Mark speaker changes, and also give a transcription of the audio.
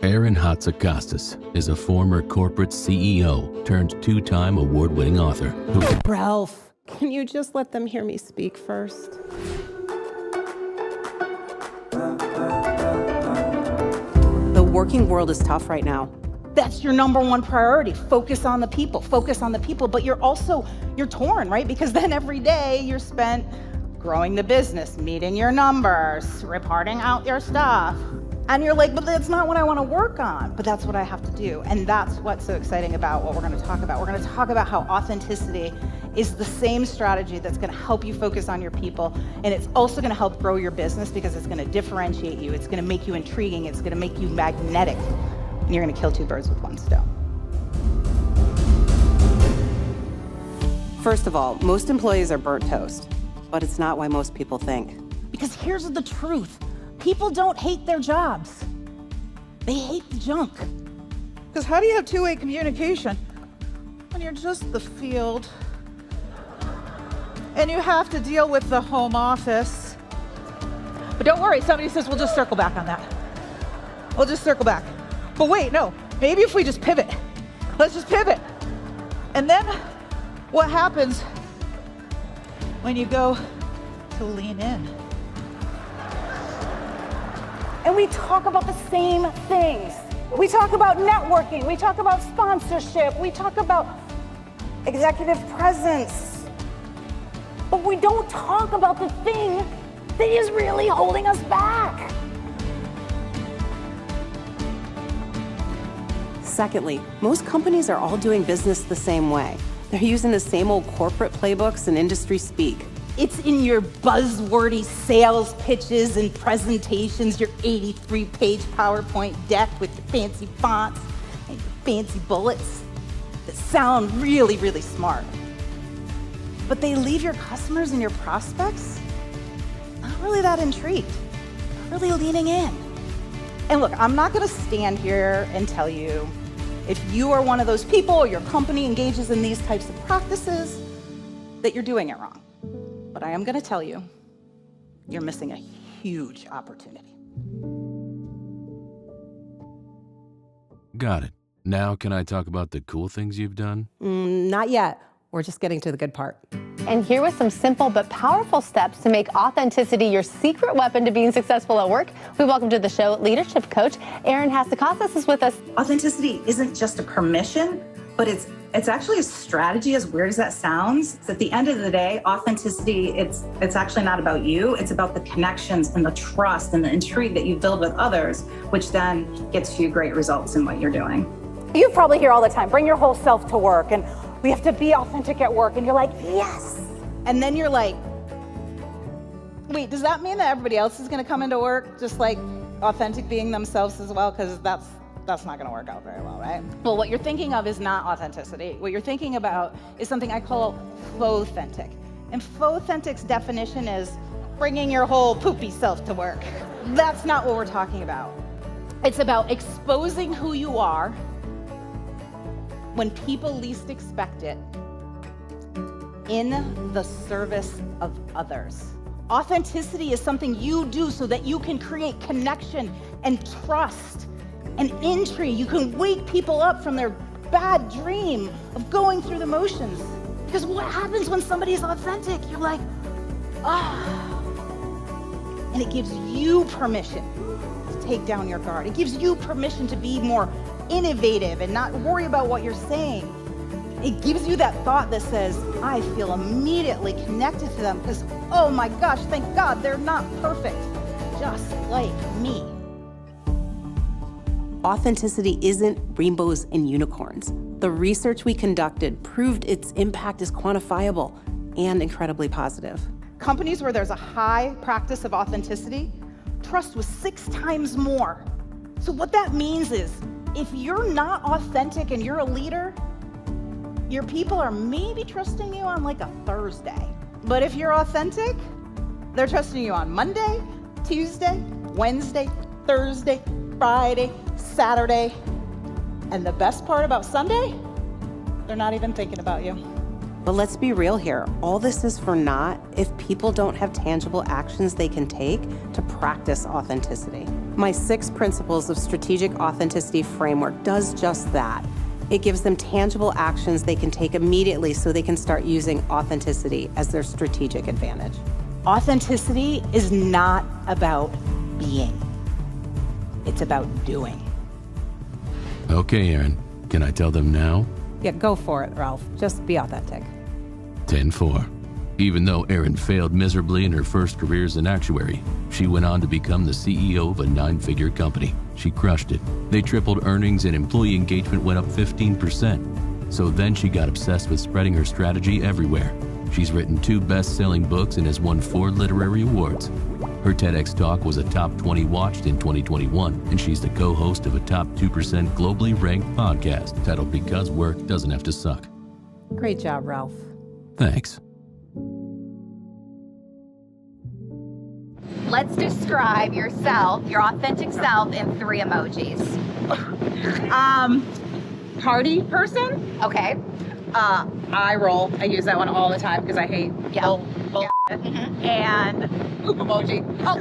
Speaker 1: Erin Hatzikostas is a former corporate CEO turned two-time award-winning author who...
Speaker 2: Ralph, can you just let them hear me speak first? The working world is tough right now.
Speaker 3: That's your number one priority. Focus on the people, but you're torn, right? Because then every day you're spent growing the business, meeting your numbers, reporting out your stuff. And you're like, but that's not what I want to work on, but that's what I have to do. And that's what's so exciting about what we're going to talk about. We're going to talk about how authenticity is the same strategy that's going to help you focus on your people. And it's also going to help grow your business because it's going to differentiate you. It's going to make you intriguing. It's going to make you magnetic. And you're going to kill two birds with one stone.
Speaker 2: First of all, most employees are burnt toast, but it's not why most people think.
Speaker 3: Because here's the truth. People don't hate their jobs. They hate the junk. Because how do you have two-way communication when you're just the field and you have to deal with the home office? But don't worry, somebody says we'll just circle back on that. We'll just circle back. But wait, no, maybe if we just pivot. Let's just pivot. And then what happens when you go to lean in? And we talk about the same things. We talk about networking, we talk about sponsorship, we talk about executive presence. But we don't talk about the thing that is really holding us back.
Speaker 2: Secondly, most companies are all doing business the same way. They're using the same old corporate playbooks and industry speak.
Speaker 3: It's in your buzzwordy sales pitches and presentations, your 83-page PowerPoint deck with your fancy fonts and your fancy bullets that sound really, really smart. But they leave your customers and your prospects not really that intrigued, not really leaning in. And look, I'm not gonna stand here and tell you if you are one of those people or your company engages in these types of practices that you're doing it wrong. But I am going to tell you, you're missing a huge opportunity.
Speaker 1: Got it. Now can I talk about the cool things you've done?
Speaker 2: Not yet. We're just getting to the good part.
Speaker 4: And here with some simple but powerful steps to make authenticity your secret weapon to being successful at work, we welcome to the show leadership coach Erin Hatzikostas is with us.
Speaker 5: Authenticity isn't just a permission, but it's actually a strategy, as weird as that sounds. It's at the end of the day, authenticity, it's actually not about you. It's about the connections and the trust and the intrigue that you build with others, which then gets you great results in what you're doing.
Speaker 3: You probably hear all the time, bring your whole self to work, and we have to be authentic at work. And you're like, yes. And then you're like, wait, does that mean that everybody else is going to come into work just like authentic being themselves as well? Because that's not going to work out very well, right? Well, what you're thinking of is not authenticity. What you're thinking about is something I call faux-authentic. And faux-authentic's definition is bringing your whole poopy self to work. That's not what we're talking about. It's about exposing who you are when people least expect it in the service of others. Authenticity is something you do so that you can create connection and trust and intrigue. You can wake people up from their bad dream of going through the motions. Because what happens when somebody is authentic? You're like, and it gives you permission to take down your guard. It gives you permission to be more innovative and not worry about what you're saying. It gives you that thought that says, I feel immediately connected to them because, oh my gosh, thank God they're not perfect, just like me.
Speaker 2: Authenticity isn't rainbows and unicorns. The research we conducted proved its impact is quantifiable and incredibly positive.
Speaker 3: Companies where there's a high practice of authenticity, trust was 6 times more. So what that means is, if you're not authentic and you're a leader, your people are maybe trusting you on like a Thursday. But if you're authentic, they're trusting you on Monday, Tuesday, Wednesday, Thursday, Friday, Saturday. And the best part about Sunday, they're not even thinking about you.
Speaker 2: But let's be real here. All this is for naught if people don't have tangible actions they can take to practice authenticity. My 6 principles of strategic authenticity framework does just that. It gives them tangible actions they can take immediately so they can start using authenticity as their strategic advantage.
Speaker 3: Authenticity is not about being. It's about doing.
Speaker 1: Okay, Erin, can I tell them now?
Speaker 2: Yeah, go for it, Ralph. Just be authentic.
Speaker 1: 10-4. Even though Erin failed miserably in her first career as an actuary, she went on to become the CEO of a 9-figure company. She crushed it. They tripled earnings and employee engagement went up 15%. So then she got obsessed with spreading her strategy everywhere. She's written 2 best-selling books and has won 4 literary awards. Her TEDx talk was a top 20 watched in 2021, and she's the co-host of a top 2% globally ranked podcast titled Because Work Doesn't Have to Suck.
Speaker 2: Great job, Ralph.
Speaker 1: Thanks.
Speaker 6: Let's describe yourself, your authentic self, in 3 emojis.
Speaker 3: Party person?
Speaker 6: Okay.
Speaker 3: Eye roll. I use that one all the time because I hate bull.
Speaker 6: Mm-hmm.
Speaker 3: And poop emoji.
Speaker 6: Oh.